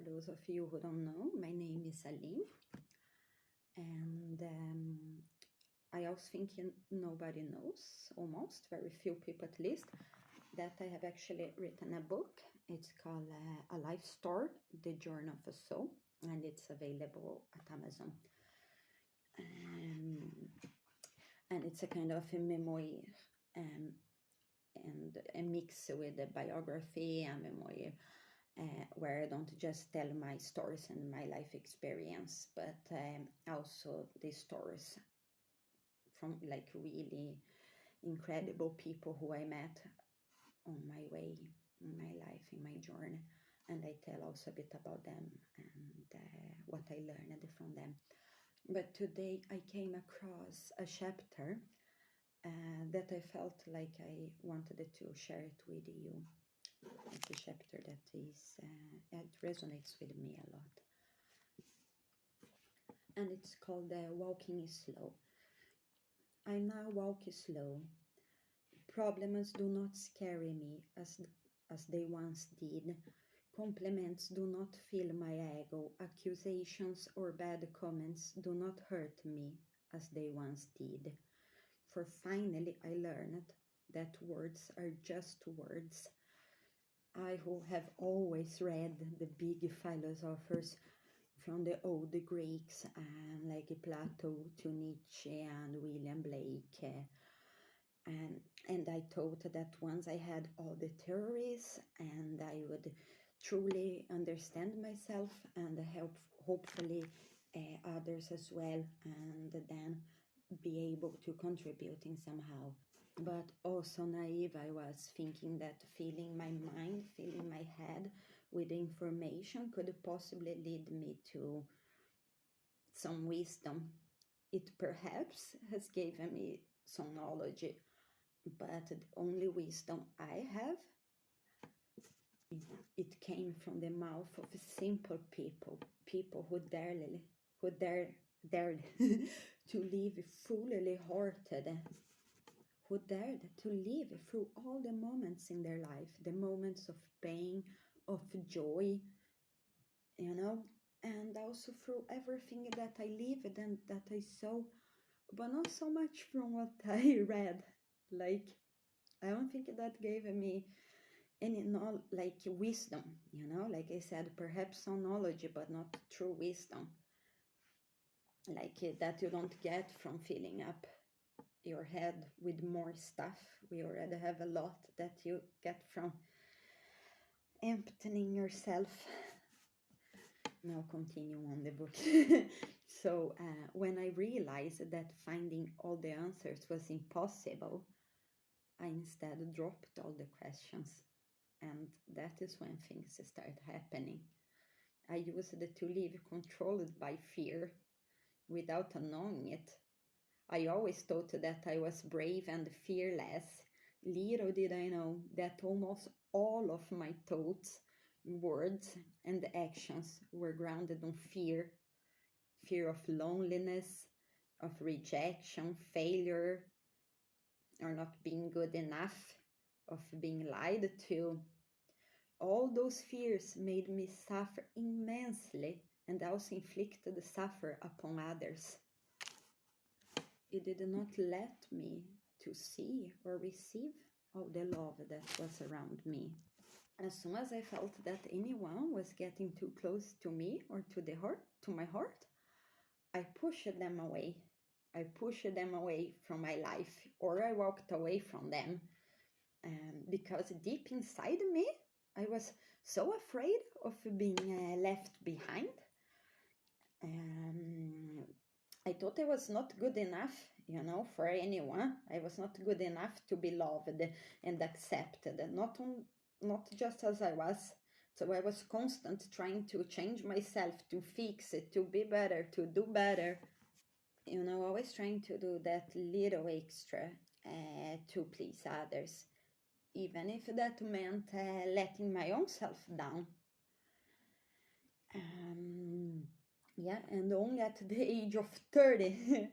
those of you who don't know, my name is Aline, and I was thinking nobody knows, almost, very few people at least, that I have actually written a book. It's called A Life Story, The Journey of a Soul, and it's available at Amazon. And it's a kind of a memoir and a mix with a biography and memoir, where I don't just tell my stories and my life experience, but also the stories from like really incredible people who I met on my way, in my life, in my journey. And I tell also a bit about them and what I learned from them. But today I came across a chapter that I felt like I wanted to share it with you. It's a chapter that is, it resonates with me a lot. And it's called Walking Slow. I now walk slow. Problems do not scare me as they once did. Compliments do not fill my ego. Accusations or bad comments do not hurt me as they once did. For finally I learned that words are just words. I who have always read the big philosophers from the old Greeks, like Plato to Nietzsche and William Blake, and I thought that once I had all the theories and I would truly understand myself and help hopefully others as well, and then be able to contribute in somehow. But also naive, I was thinking that filling my mind, filling my head with information could possibly lead me to some wisdom. It perhaps has given me some knowledge, but the only wisdom I have, it came from the mouth of simple people who dared to live fully hearted, who dared to live through all the moments in their life, the moments of pain, of joy, and also through everything that I lived and that I saw, but not so much from what I read. Like, I don't think that gave me any wisdom, like I said, perhaps some knowledge, but not true wisdom, like that you don't get from filling up your head with more stuff. We already have a lot that you get from emptying yourself. Now continue on the book. So when I realized that finding all the answers was impossible, I instead dropped all the questions. And that is when things start happening. I used to live controlled by fear without knowing it. I always thought that I was brave and fearless. Little did I know that almost all of my thoughts, words, and actions were grounded on fear. Fear of loneliness, of rejection, failure, or not being good enough, of being lied to. All those fears made me suffer immensely and also inflicted suffer upon others. It did not let me to see or receive all the love that was around me. As soon as I felt that anyone was getting too close to me or to my heart, I pushed them away. I pushed them away from my life, or I walked away from them. Because deep inside me, I was so afraid of being left behind. I thought I was not good enough, for anyone. I was not good enough to be loved and accepted, not just as I was. So I was constant trying to change myself, to fix it, to be better, to do better. Always trying to do that little extra to please others, even if that meant letting my own self down. And only at the age of 30,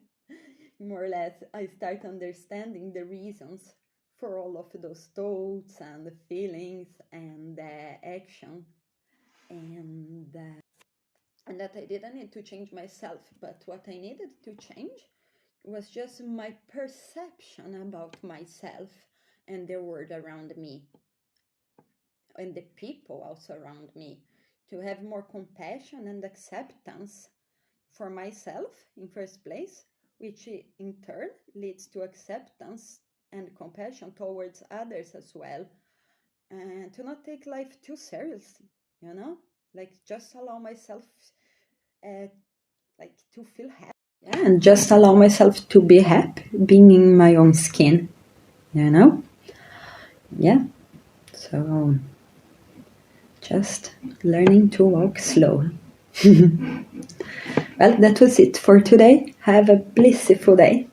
more or less, I start understanding the reasons for all of those thoughts and feelings and action. and that I didn't need to change myself, but what I needed to change was just my perception about myself and the world around me, and the people also around me, to have more compassion and acceptance for myself in first place, which in turn leads to acceptance and compassion towards others as well, and to not take life too seriously, like just allow myself like to feel happy, and just allow myself to be happy being in my own skin, yeah. So just learning to walk slow. Well, that was it for today. Have a blissful day.